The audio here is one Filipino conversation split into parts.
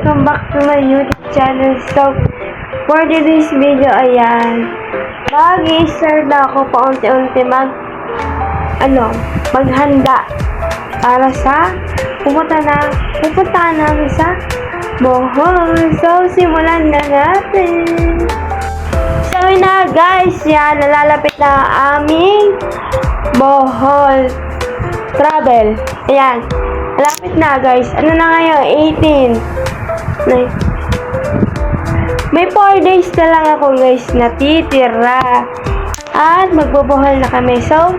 welcome back to my YouTube channel. So, for today's video, ayan, mag-i-start na ako paunti-unti maghanda para sa pupunta namin sa Bohol. So, simulan na natin. So, na guys, yan, nalalapit na aming Bohol travel. Ayan. Malapit na guys. Ano na ngayon? 18. May 4 days na lang ako guys natitira. At magbobohol na kami. So,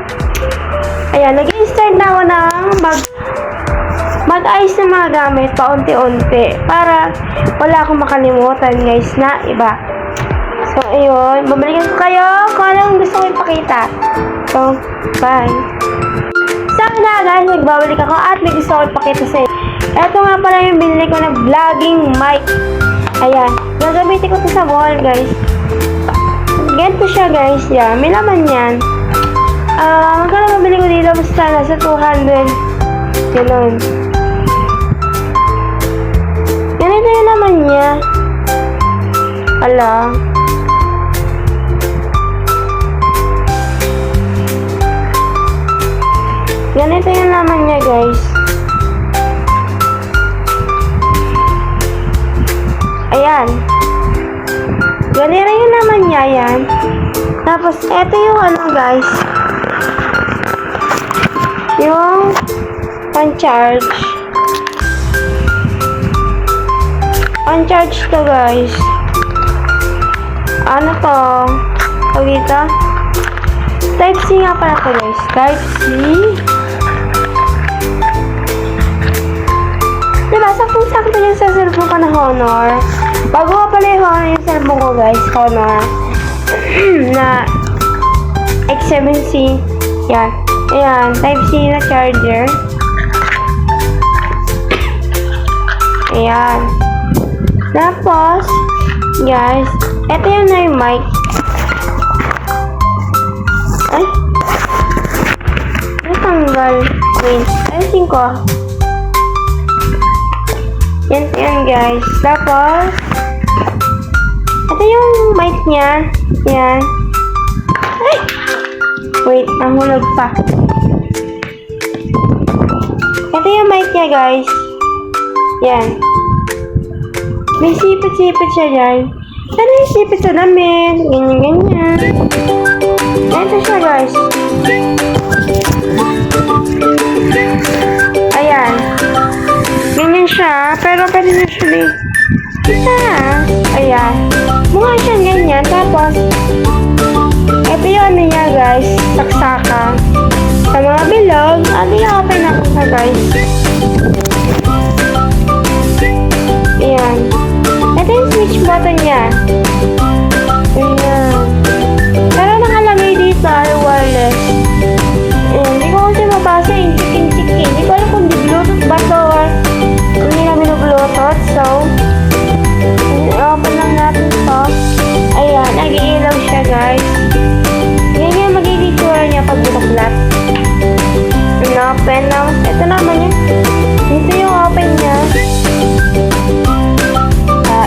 ayan. Nag-i-start na ako ng mag-ayos ng mga gamit paunti-unti. Para wala akong makalimutan guys na iba. So, ayun. Babalikan ko kayo kung anong gusto ko ipakita. So, bye. So na guys, nagbabalik ako at may gusto ko ipakita sa inyo. Ito nga pala yung binili ko na vlogging mic. Ayan, gagamitin ko ito sa bohol guys. Ganito siya guys, yeah. May laman yan. Magkano mabili ko dito? Basta nasa 200. Ganun. Ganito yung laman niya. Ala. Ganito yung laman niya guys. Ayan. Ganito yung laman niya, ayan. Tapos, eto yung ano guys. Yung pan-charge. Pan-charge to guys. Ano to? Tawag dito? Type-C nga pala to guys. Type-C. Diba, sakto-sakto yung sa cellphone ko na Honor. Bago ko pala yung cellphone ko guys, Honor. Na X7C. Yan. Ayan, Type-C na charger. Ayan. Tapos, guys, eto yun na yung mic. Ay. Natanggal. Wait, ayusin ko. Yan guys. Tapos, ito yung mic niya. Yan. Ay! Wait, nahulog pa. Ito yung mic niya guys. Yan. May sipit-sipit siya dyan. Ano yung sipit sa damit? Ganyan-ganyan. Ito siya guys. Ayan. Ganyan siya, pero pwede na siya ayan. Mukha siya ganyan. Tapos, ito yung ano niya guys, saksakan. Sa mga bilog, i-open na ko guys. Ayan. Ito yung switch button niya. Ayan. Pero nakalagay dito ay wireless. Ayan. Hindi ko kasi mabasa yung chikin-chikin. Hindi ko alam kung di Bluetooth ba to or hindi na binu-Bluetooth. So, open lang natin to. Ayan. Nag-iilaw siya guys. Ganyan magiging itsura niya pag binuklat. Open lang. Ito naman yun. Dito yung open niya.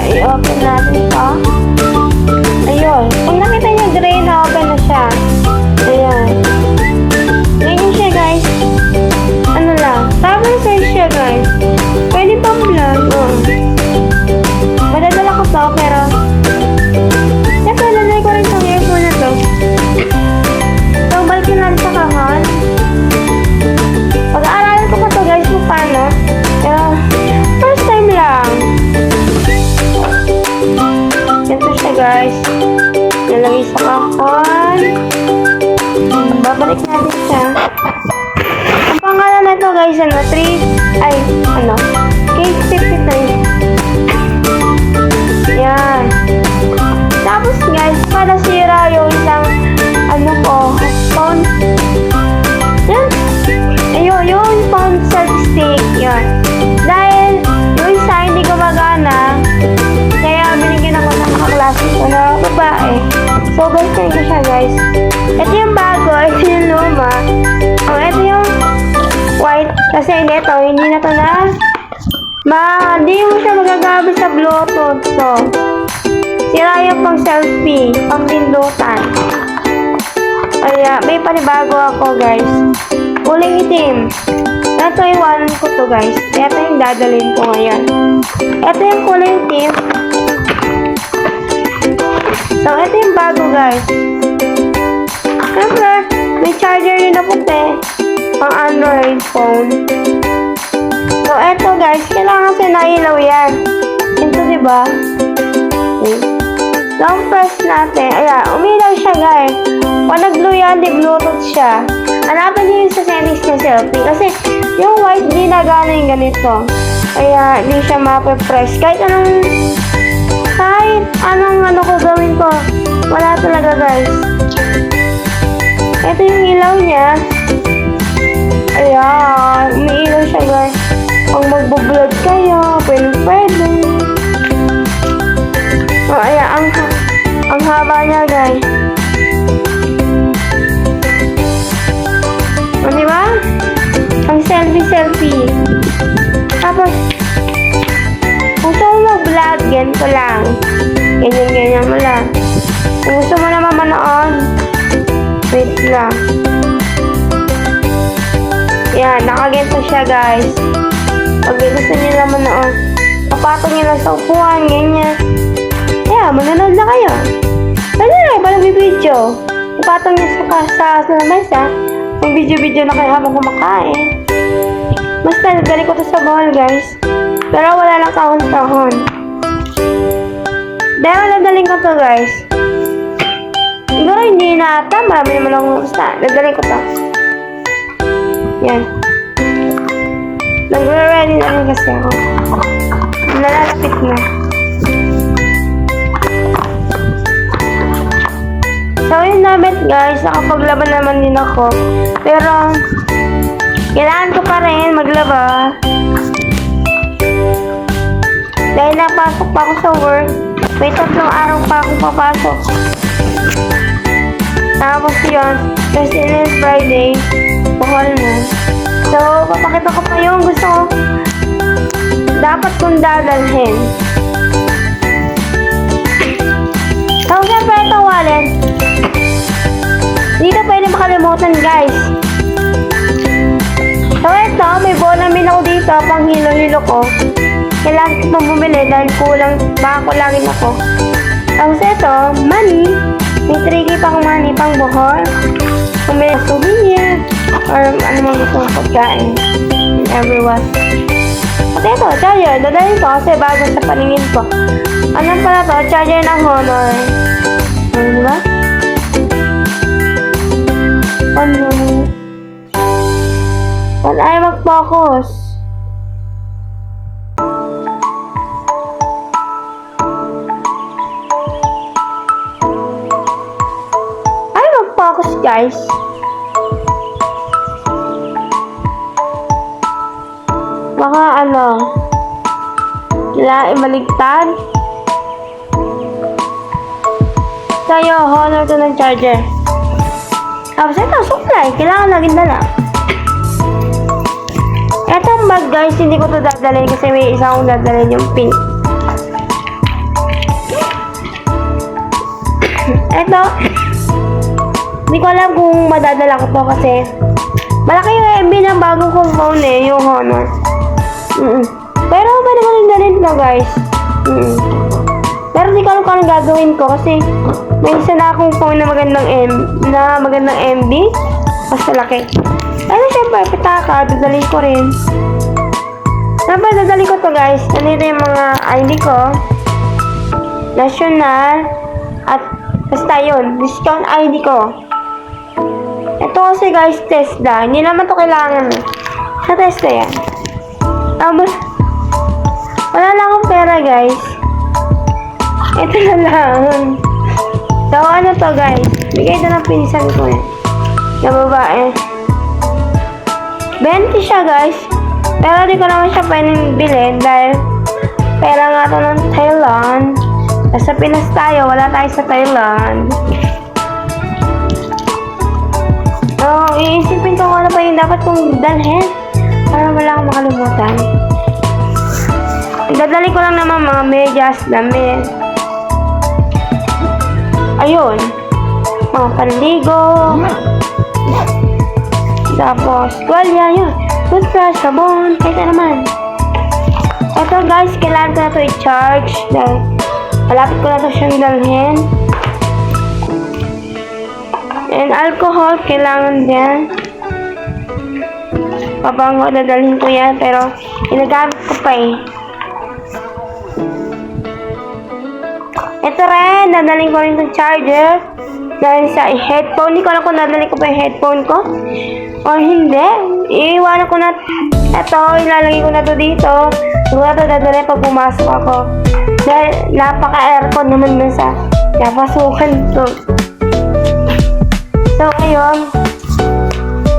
I-open natin to. Ayun. Kung nakita niyo gray na open na siya. Ayan. Ganyan siya guys. Ano lang. Travel size siya guys. Pwede pang vlog. Madadala ko to pero siyempre lalagay ko rin itong earphone na to. So balikin natin sa kahon. Pag-aaralan ko pa to guys kung paano. Pero first time lang. Ganito siya guys. Nalagay sa kahon. Babalik natin siya. Ang pangalan na to guys, Case 53. Yan. Tapos guys, para sira yung isang phone. Yan. Ayun, yung phone stick. Yan. Dahil yung isa hindi gumagana, kaya binigyan ako ng kaklase ko na babae. So, ganyan ko siya guys. Ito yung bago, ito yung luma. Ito yung white. Kasi ito, hindi na to na Di mo siya magagamit sa Bluetooth. So, sira yung pang selfie, pang pindutan. Kaya, may panibago ako, guys. Kulay itim. Ito iwanan ko to, guys. Ito yung dadalhin ko ngayon. Ito yung kulay itim. So, ito yung bago, guys. Siyempre, may charger rin na puti. Pang Android phone. So, ito, guys. Kailangan kasi nailaw yan. Ito, diba? Okay. Long press natin. Ayan, umilaw siya, guys. Pag nag-blue yan, di Bluetooth siya. Hanapin niyo yung sa settings ng selfie. Kasi, yung white, di nagana yung ganito. Kaya, di siya mape-press. Kahit anong ano ko gawin ko. Wala talaga, guys. Ito yung ilaw niya. Ayan, umiilaw siya, guys. Kung magbo-vlog kayo, pwede. O, ayan, ang haba niya, guys. O, diba? Ang selfie. Tapos, kung gusto mo mag-vlog, ganito lang. Ganyan mo lang. Kung gusto mo naman manood, wait lang. Yan, nakaganto siya, guys. Pag gusto nyo lang manood, papatong nyo lang sa upuan, ganyan. Kaya, manonood na kayo. Pwede na, parang video. Papatong nyo sa mesa. Yung video na kayo habang kumakain. Basta, nagdali ko to sa bowl, guys. Pero wala lang kahon-kahon. Dahil nadaling ko to, guys. Siguro hindi na ata. Marami naman akong basta. Nadaling ko to. Yan. Nagre-ready na rin kasi ako. Nalalapit na. So, yun namin, guys. Nakapaglaban naman din ako. Pero, kailangan ko pa rin maglaba. Dahil napasok pa ako sa work. May 3 araw pa ako papasok. Tapos yun, Thursday and Friday, buhol na. So, papakita ko pa yung gusto ko. Dapat kong dadalhin. So, syempre ito wallet. Dito pwede makalimutan, guys. So, ito, may bonamin ako dito, pang hilo-hilo ko. Kailangan itong bumili dahil baka kulangin ako. Tapos ito, money. May 3K pang money, pang buhol. Bumili ng souvenir. Or ano mga gusto mong pagkain. Everyone. At ito, charger. Dadalhin ko kasi bago sa paningin ko. Ano pala to? Charger ng Honor. Ano diba? Ano? Wala ay mag-focus. Focus, guys. Baka ibaligtad. Tayo, Honor to ng charger. Tapos ito, supply. Kailangan laging dala. Etong bag, guys, hindi ko to dadalhin kasi may isa akong dadalhin yung pink. Ito, hindi ko alam kung madadala ko to kasi malaki yung MB ng bagong kong phone yung Honor. Pero pwede ko rin dalhin to, guys. Pero hindi ko alam kung anong gagawin ko kasi may isa na akong phone na magandang MB. Mas malaki. Ano syempre, pitaka, dadalhin ko rin. Siyempre, dadalhin ko to, guys. Nandito yung mga ID ko. National. At basta yun, discount ID ko. Ito kasi, guys, TESDA. Hindi naman to kailangan. Sa TESDA yan. Tapos, wala lang akong pera, guys. Ito na lang. So, ano to, guys? Bigay ito ng pinsan ko yan. Yung babae. 20 siya, guys. Pero di ko naman siya pwedeng bilhin dahil pera nga to ng Thailand. Sa Pinas tayo, wala tayo sa Thailand. So, iisipin ko ano pa yung dapat kong dalhin para wala akong makalimutan. Dadali ko lang naman mga medyas, damit. Ayun. Mga panligo. Tapos, tuwalya yun. Toothbrush, sabon, kahit na naman. Ito guys, kailangan ko na ito i-charge. Dahil malapit ko na ito siyang dalhin. And alcohol, kailangan din. Pabango, dadalhin ko yan. Pero, ginagamit ko pa eh. Ito rin, dadalhin ko rin itong charger. Dahil sa headphone, hindi ko alam kung dadalhin ko pa yung headphone ko. Or hindi. Iiwanan ko na. Ito, ilalagay ko na to dito. Huwag na ito dadalhin pag pumasok ako. Dahil napaka-aircon naman dun sa napasukan to. So, ngayon,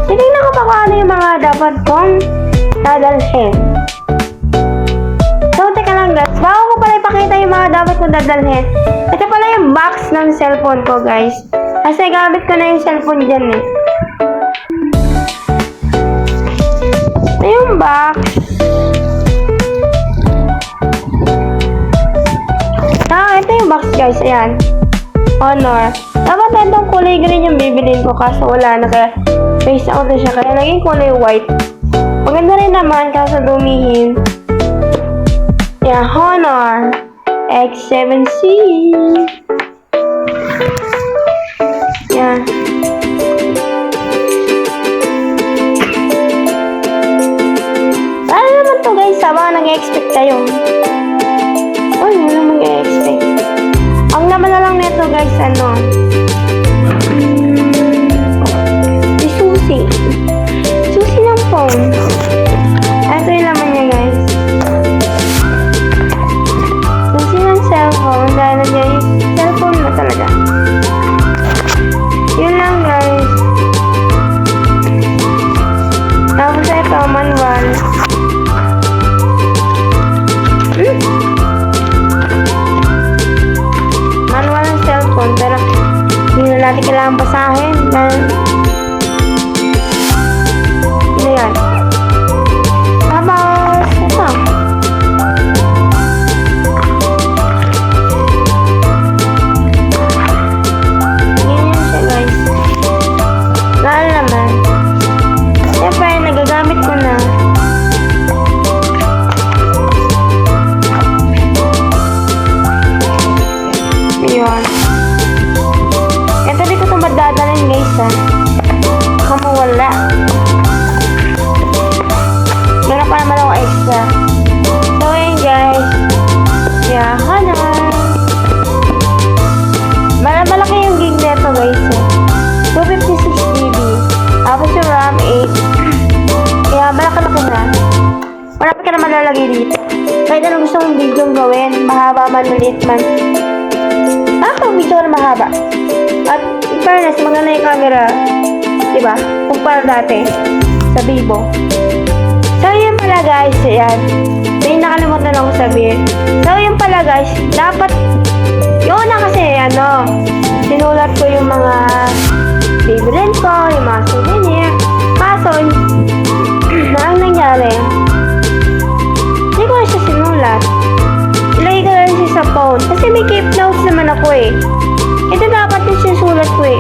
titignan ko pa kung ano yung mga dapat kong dadalhin. So, teka lang guys. Bago ko pala ipakita yung mga dapat kong dadalhin, ito pala yung box ng cellphone ko guys. Kasi gamit ko na yung cellphone dyan eh. Ito yung box. Ito yung box guys. Ayan. Honor. Dapat itong kulay green yung bibilin ko kaso wala na kaya face out na siya kaya naging kulay white. Maganda rin naman kaso dumihin. Yeah, Honor X7C. Yeah. Ano naman to guys? Baka nag-expect tayo. Uy, wala mag-expect. Ang laman na lang nito guys, ano? Susi. Susi ng phone. Ito yung laman niya guys. Susi ng cellphone. Dahil nandiyan yung cellphone na talaga. Yun lang guys. Tapos ito, manual. Manual ng cellphone. Pero hindi na natin kailangan basahin. Dahil ano yan? Tapos, ito. Ganyan siya guys. Lalo naman. Siyempre, nagagamit ko na. Ayun. Ito di ko ito madadalhin guys ha. Baka mawala. Meron pa naman ako extra. So ayun guys. Yeah, Honor. Malaki yung gig neto guys eh. 256GB. Tapos yung RAM 8. Kaya malaki-laki na. Marami ka naman lalagay dito. Kahit anong gusto mong video gawin. Mahaba man, maliit man. Pag video na mahaba. At in fairness, maganda yung camera. Diba? Kumpara dati sa Vivo. So, yun pala guys. Ayan. May nakalimutan ako sabihin. So, yun pala guys. Dapat, yun na kasi, ano, sinulat ko yung mga bibilin ko, yung mga souvenir. Kaso, ang nangyari, hindi ko na siya sinulat. Ilagay ko lang siya sa phone. Kasi may keep notes naman ako eh. Ito dapat yung sinusulat ko eh.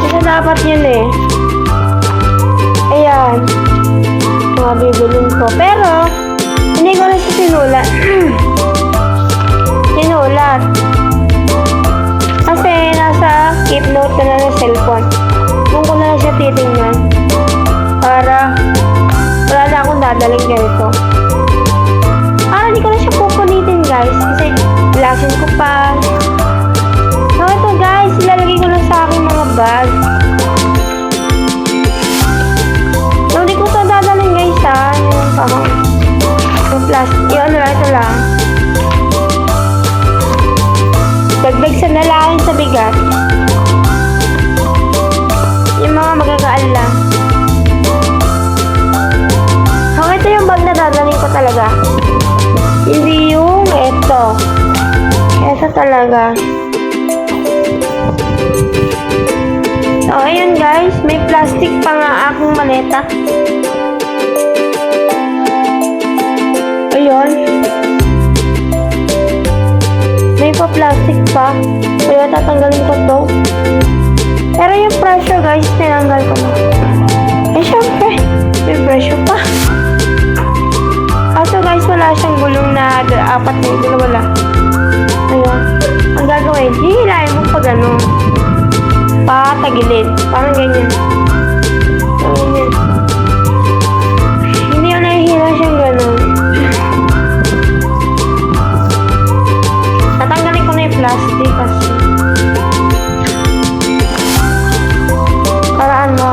Ito dapat yun eh. Ayan. Mga bibilin ko. Pero, hindi ko na siya sinulat. Sinulat. Kasi nasa keep note ko na ng cellphone. Doon ko na siya titingnan. Para wala na akong dadaling ganito. Hindi ko na siya pupunitin guys. Kasi lasin ko pa. So ito guys, ilalagay ko lang sa aking mga bag. So hindi ko ito dadaling guys ha. Yung plastic. Yun lang, ito lang. Dagdag sa nalahin sa bigat. Yung mga magagaan lang. So ito yung bag na dadaling ko talaga. Hindi yung ito. Ito talaga. So, ayun guys. May plastic pa nga akong maleta. Ayun. May pa-plastic pa. Kaya tatanggalin ko to. Pero yung pressure guys, tinanggal ko na. Eh syempre, may pressure pa. Kaso guys, wala siyang gulong na apat na ito na wala. Ayun. Ang gagawin, hihilahin mo pa gano'n. Patagilid. Parang ganyan. Ganyan. Hindi ko nahihila siyang gano'n. Tatanggalin ko na yung plastic kasi. Paraan mo.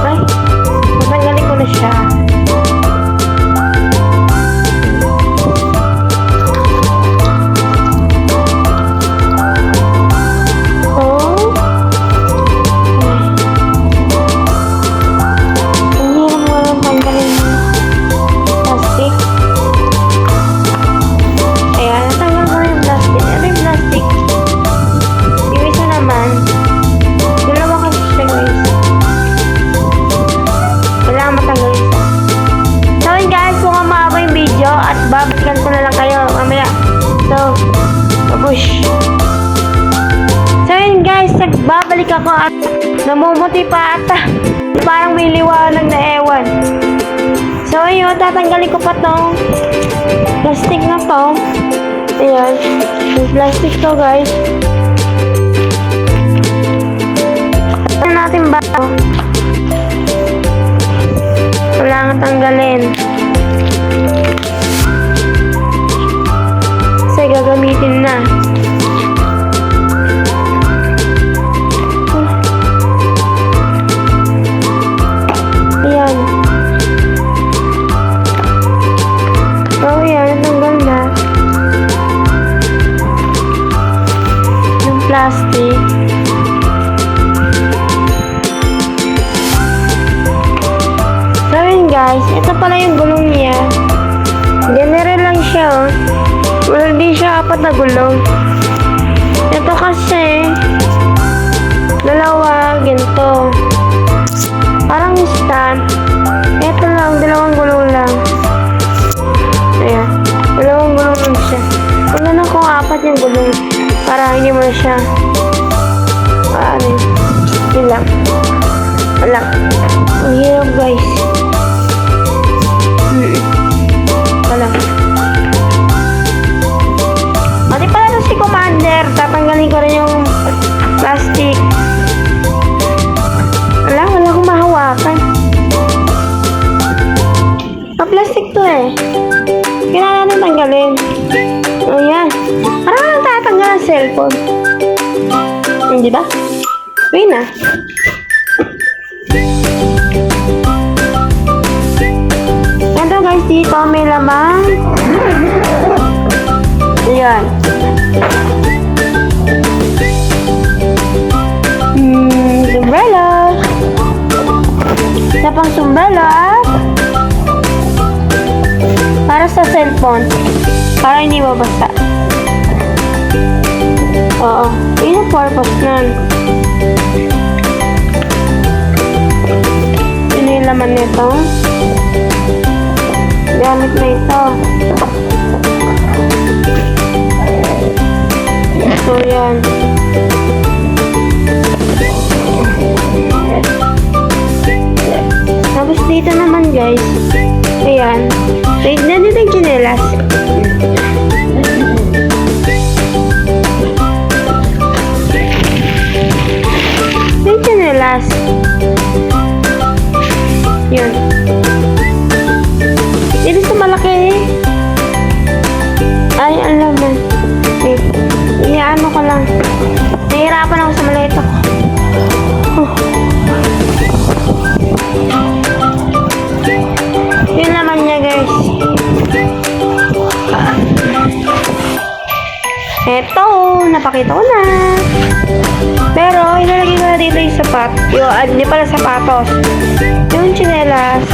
Ay, tatanggalin ko na siya. Babalikan ko na lang kayo mamaya. So, push. So yun guys, nagbabalik ako at namumuti pa ata. Parang may liwanag na ewan. So yun, tatanggalin ko pa tong plastic na to. Ayan, yung plastic to guys. Ano natin ba ito? Wala nga tanggalin. Gagamitin na. Ayan. Oh, yan. Natanggal na. Yung plastic. So, yun guys. Ito pala yung gulong niya. General lang siya, oh. Well, hindi siya apat na gulong. Ito kasi, dalawa, ginto. Parang stand. Ito lang, dalawang gulong lang. Ayan, dalawang gulong lang siya. Kung ano kung apat yung gulong, para hindi mo na siya. Yun lang. Wala. Ang hirap guys. Wala. Pati pala ito si Commander. Tatanggalin ko rin yung plastic. Wala akong mahawakan. Plastic to eh. Kailangan natin tanggalin. Ayan. Parang lang tatanggal ang cellphone. Hindi ba? Wait na. Ito guys, dito may lamang. Ayan. Sombrero. Isa pang sombrero at para sa cellphone. Para hindi mabasa. Oo. Yun ang purpose nun. Yun yung laman nito. Gamit na ito. So, yan. Tapos dito naman, guys. Ayan. Wait, nandito yung chinelas. Yung chinelas. Yun. Dito sa malaki. Ay, ang laman. Wait. Iyaano ko lang. Nahihirapan ako sa maliit ako. Yun naman niya guys. Eto, napakita ko na. Pero, ilalagay ko na dito yung sapat. Hindi pala sapatos. Yung chinelas.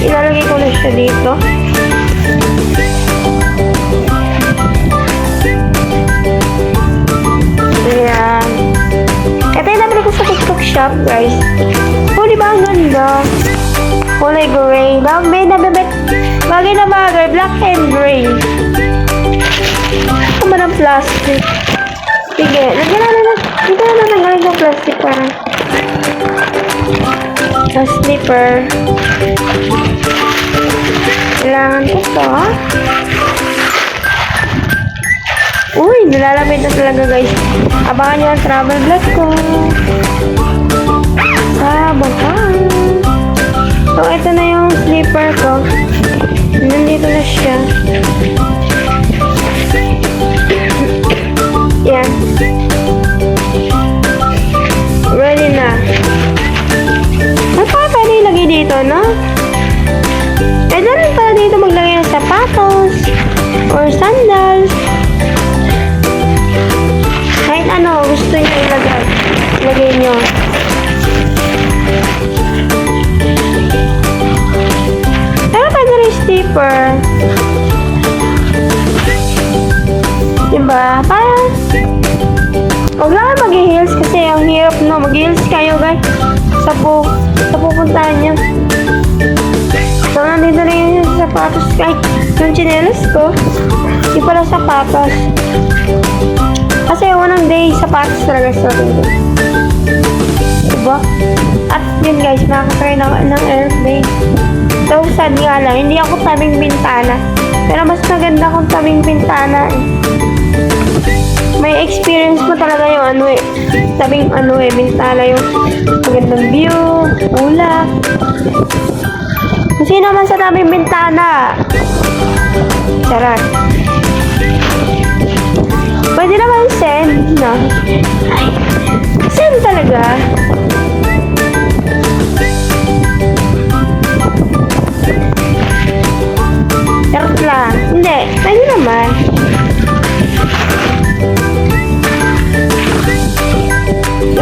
Ilalagay ko na siya dito. Ayan. Ito yung nabili ko sa TikTok shop, guys. Oh, diba? Ang na bagay, black and gray. Ano ba ng plastic? Sige, lagyan na. Dito na natanggalin yung plastic parang. Sa slipper. Kailangan ko to. Uy, nilalapit na talaga guys. Abangan nyo ang travel vlog ko. Sa bangka. So, ito na yung slipper ko. Nandito na siya. Yan. Ready na. Pwede ilagay dito, no? Pwede rin pala dito maglagay ng sapatos or sandals. Kahit ano gusto nyo ilagay. Ilagay nyo. Pero pwede rin slipper. Diba? Parang huwag lang kayo mag-heels kasi ang hirap, no? Mag-heels kayo guys sa pupuntahan nyo. So, nandito rin yung sapatos kahit yung chinelas ko. Hindi pala sapatos. Kasi unang day, sapatos talaga sa akin. Diba? At yun guys, makakasakay ng airplane. So, sad nga lang, hindi ako tabing bintana. Pero mas maganda kung tabing bintana eh. May experience mo talaga yung ano eh. Tabing ano eh, bintana yung magandang view, ulap. Kasi naman sa tabing bintana. Charot. Pwede naman send, no? Ay, send talaga. Charot lang. Hindi, pwede naman.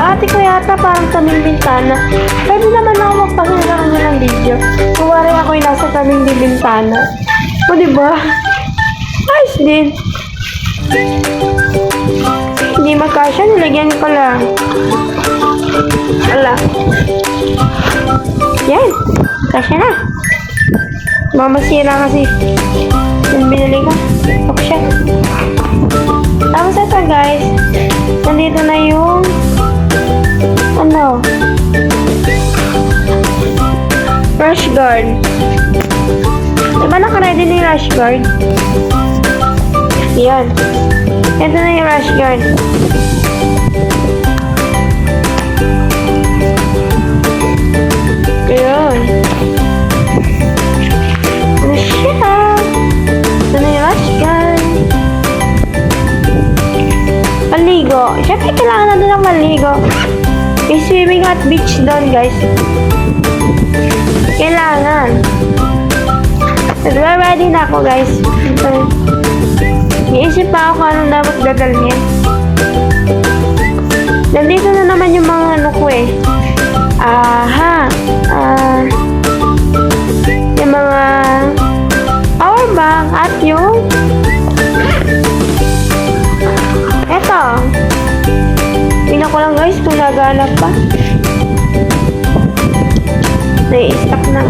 Ate ko yata parang tabing bintana. Pwede naman ako magpakita ng video. Kuwari ako yung nasa tabing bintana. O diba? Ayos din. Hindi magkasya, nilagyan ko lang. Wala. Yan. Kasya na. Mamasira kasi yung binili ko. Kasya. Tapos ito guys. Nandito na yung ano? Rush guard. Diba naka-ready na yung rush guard? Yan. Ito na yung rush guard. Ayan. Ano siya? Ito na yung rush guard. Maligo. Siyempre kailangan natin ng maligo. May swimming at beach doon guys. Kailangan. Ready na ako guys. Iisip pa ako kung anong dapat dadalhin. Nandito na naman yung mga ano ko eh. Yung mga power bank at yung eto. Tingnan ko lang guys kung naghanap pa. Nai-stop na.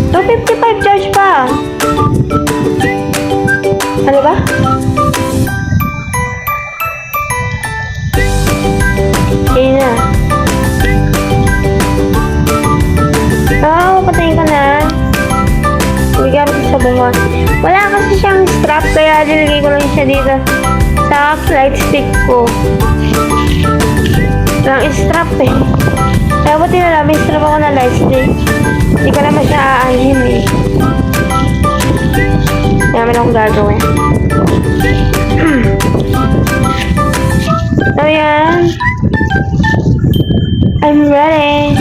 255 charge pa. Ano ba? Ayun na. Patayin ka na. Bigyan ko sa bunga. Wala kasi siyang strap kaya nilagay ko lang siya dito sa flight stick ko. Lang strap eh. Kaya buti na lang, may strap ako na light stick. Hindi ka naman siya aanhin eh. Namin akong gagawin. So yan. I'm ready.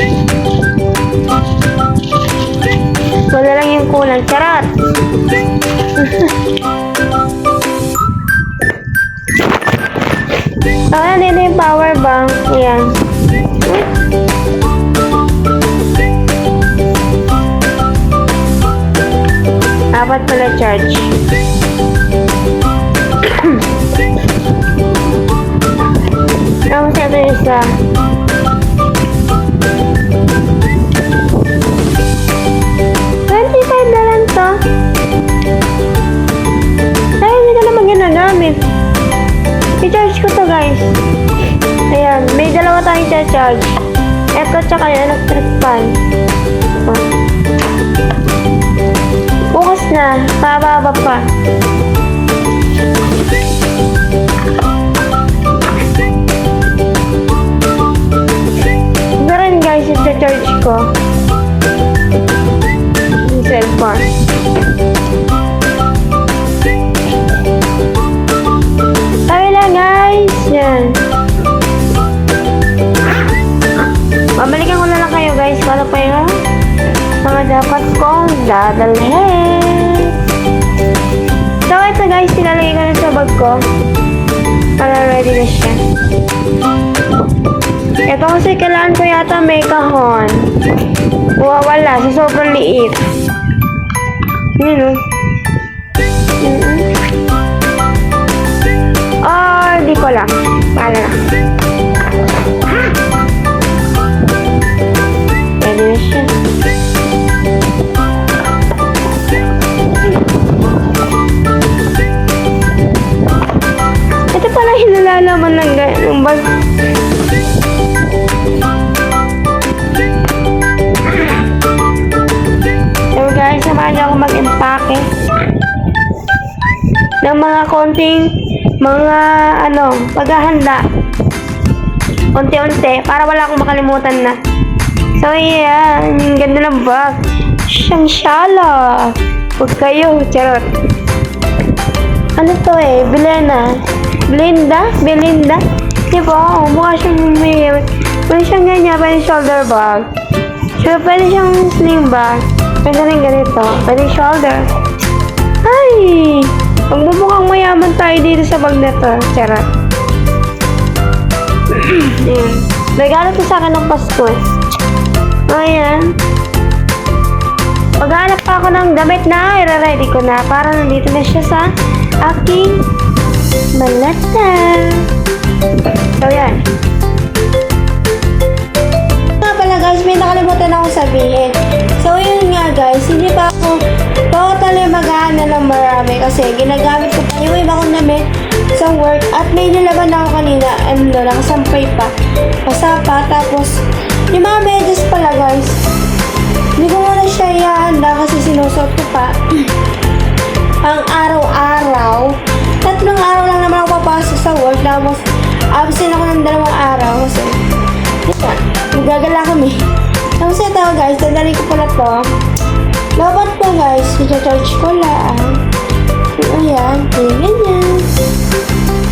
Wala lang yung kulang. Charot! So, nandito yung power bank. Ayan. Apat pala charge. Tapos ito yung isa. i-charge. Ito tsaka yung electric fan. Oh. Bukas na. Pababa pa. Ito rin guys, i-charge ko. Yung cellphone. Sabi lang guys. Yan. Babalikan ko na lang kayo guys. Para pa yung mga dapat kong dadalhin. So ito guys, tinalagay ko na sa bag ko. Para ready na siya. Ito kasi kailangan ko yata may kahon. Wala sa sobrang liit. Yun o. Di ko lang. Paala na. Ready na siya. Ito pala hinalalaman ng bag. So guys, samahan niyo ako mag-empake ng mga konting mga paghahanda. Unti-unti para wala akong makalimutan na. So yan, yung ganda ng bag. Siyang shala. Huwag kayo, charot. Ano to Belinda? Diba? Mukha siyang pwede siyang ganyan, pwede shoulder bag. So, pwede siyang sling bag. Pwede rin ganito. Pwede shoulder. Ay! Magmumukhang mayaman tayo dito sa bag na to. Charot. Ayan. Regalo to sa akin ng Pasko. Ayan. Maghanap pa ako ng damit na i-ready ko na para nandito na siya sa aking malata. So, yan. Nga pala guys, may nakalimutan akong sabihin. So, yun nga guys, hindi pa ako totally mag-aana ng marami kasi ginagamit ko pa yung iba kong damit sa work at may nilaban ako kanina nakasampay pa. Basa pa, tapos yung mga medyas pala guys, hindi ko muna siya ihahanda kasi sinusot ko pa. Ang araw-araw, 3 araw lang naman ako papasok sa work, tapos absent ako ng 2 araw kasi magagala kami. Tapos ito guys, dadali ko pala to. Labat ko guys, i-charge ko lang. Ayan, ganyan.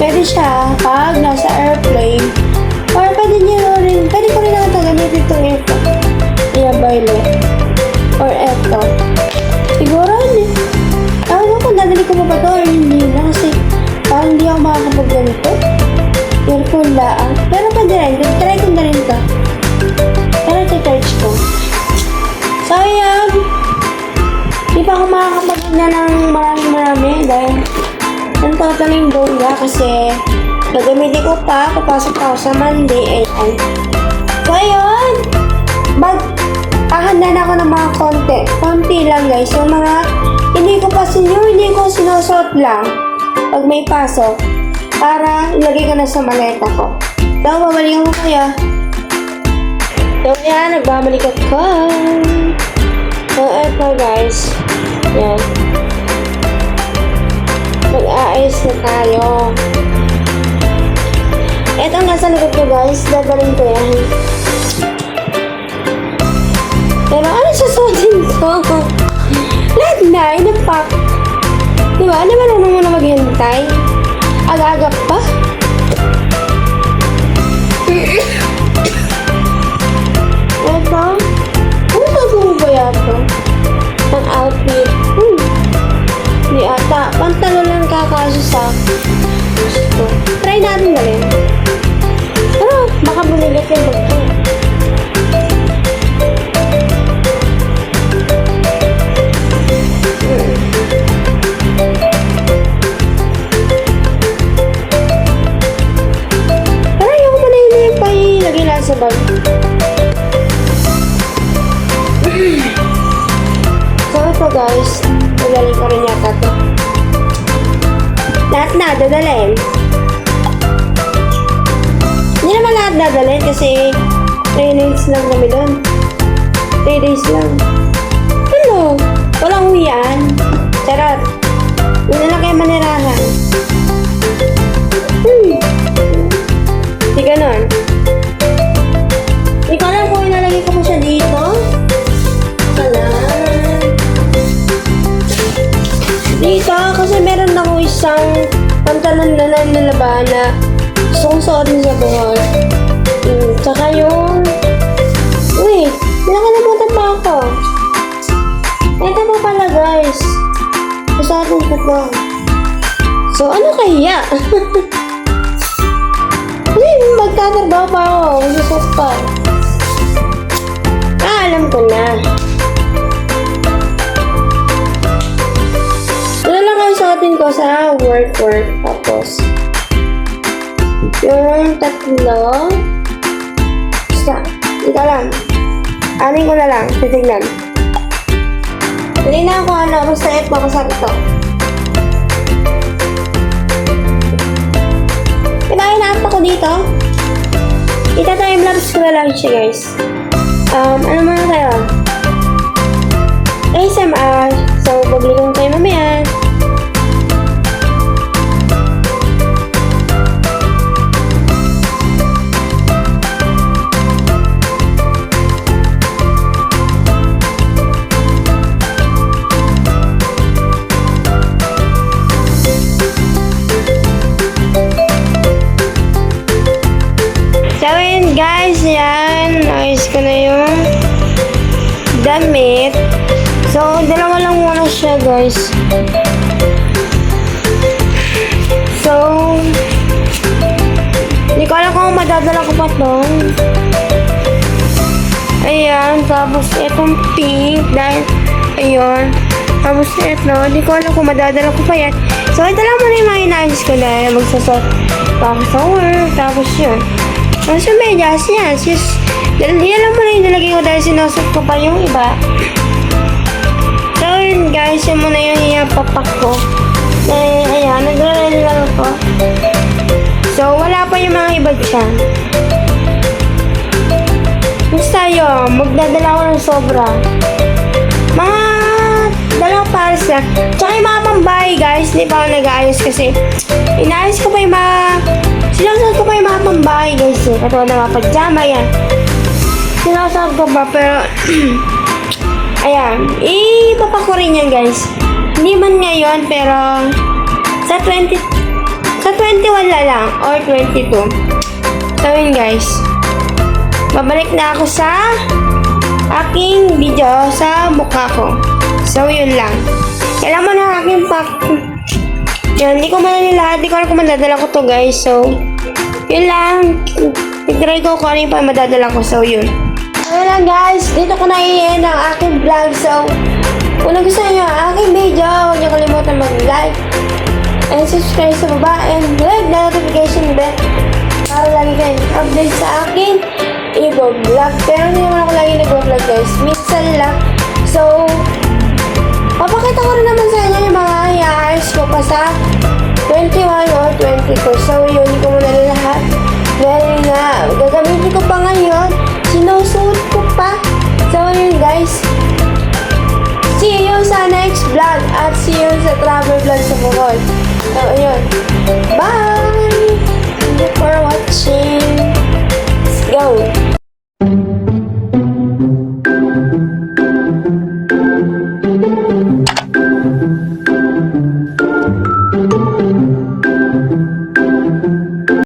Pwede siya pag nasa airplane. Or pwede ko rin naman gamitin itong ito. I-violet. Or ito. Siguro hindi. Ewan ko kung dadali ko pa ba ito or hindi na kasi parang hindi ako makakapag-ganito. Earphone lang. Pero pwede rin. Try ko na rin ito. Pero i-charge ko. So, ayan. Hindi pa ako makakapag-ganda ng marami dahil ang totaling bongga kasi gagamitin ko pa, papasok ako sa Monday. Ayan. So, ayun. Ahanda na ako ng mga konti lang guys. Yung mga hindi ko sinusuot lang pag may pasok para ilagay ko na sa maleta ko. So, babalikan ko kaya. So, yan. Nagbabalik ako. So, eto guys. Yan. Mag-aayos na tayo. Eto nga sa likod ko guys. Dadalhin ko yan. Pero ano susuotin ko? Lahat na. Inapak. Diba? Ano ba naman muna maghintay? Aga-aga pa? Eto. Ano gagawin ba yato? Ang outfit. Hindi ata. Pantalo lang kakaso sa gusto. Try natin dalhin. Pero baka bumigat yung bag ko. Pero ayoko mo na hindi pa ilagay lang sa bag. So ito guys, dadalhin ko rin yata ito. Lahat na, dadalhin. Hindi naman lahat dadalhin kasi 3 nights lang kami doon. 3 days lang. Ano? Walang uwian. Charot. Hindi na lang kayo manirahan. Di ganon. Di ko alam kung inalagay ko po siya dito. Wala. Dito, kasi meron ako isang pantalon na nalaban na gusto kong suotin sa buhok. Tsaka yung... Uy, nakalimutan pa ako. Ito pa pala guys. Susuotin ko po. So, ano kaya? Kasi magtatrabaho pa ako. Magsusot pa. Alam ko na. Ito lang ang suotin ko sa work. Tapos, yung tatlo. Ito lang. Anin ko na lang. Titignan. Titignan ko ano. Basta ito ako sa ito. Diba inaap ako dito? Ita-timelapse ko na lang siya guys. Ano muna kayo? ASMR. So, babalikan kayo mamaya. Guys, yan. Ayos ko na yung damit. So, dalawa lang muna siya, guys. So, hindi ko alam kung madadala ko pa to. Ayan. Tapos, itong pink. Dahil, ayun. Tapos, ito. Hindi ko alam kung madadala ko pa yan. So, ito lang muna yung mga inaayos ko na magsasot pa ako sa work. Tapos, yun. So, medyas yan. Yan lang muna yung nilagay ko dahil sinusot ko pa yung iba. So, yun guys. Yun muna yung iyapapak ko. Ayan, nag-ready lang ako. So, wala pa yung mga iba dyan. Basta yun, magdadala ko ng sobra. Mga dalawang pares lang. Tsaka yung mga pambahay guys, hindi pa ako nag-aayos kasi inaayos ko pa yung mga... Sinasad ko pa yung mga pambahay guys eh. Ito na mga pajama yan. Sinasad ko pa pero... Ayan. Ipapak ko rin yan guys. Hindi man ngayon pero... Sa 21 na lang. Or 22. So yun guys. Babalik na ako sa... aking video sa mukha ko. So yun lang. Kailangan mo na aking pack... Yan, hindi ko man lahat. Hindi ko alam kung madadala ko to guys. So, yun lang. I-try ko kung ano yung pa madadala ko. So, yun. Ayun lang guys. Dito ko na i-end ang aking vlog. So, kung nagustuhan nyo ang aking video, huwag nyo kalimutan mag-like and subscribe sa baba and click the notification bell para lagi kayo update sa aking i-vlog. Pero hindi naman ako lagi nag-vlog guys. Minsan lang. So, papakita ko rin naman sa inyo yung mga i-ayos ko pa sa 21 or 22. So, yun ko muna lahat. Dahil nga, gagamitin ko pa ngayon. Sinusuot ko pa. So, yun guys. See you sa next vlog. At see you sa travel vlog sa Bohol. So, yun. Bye! Thank you for watching.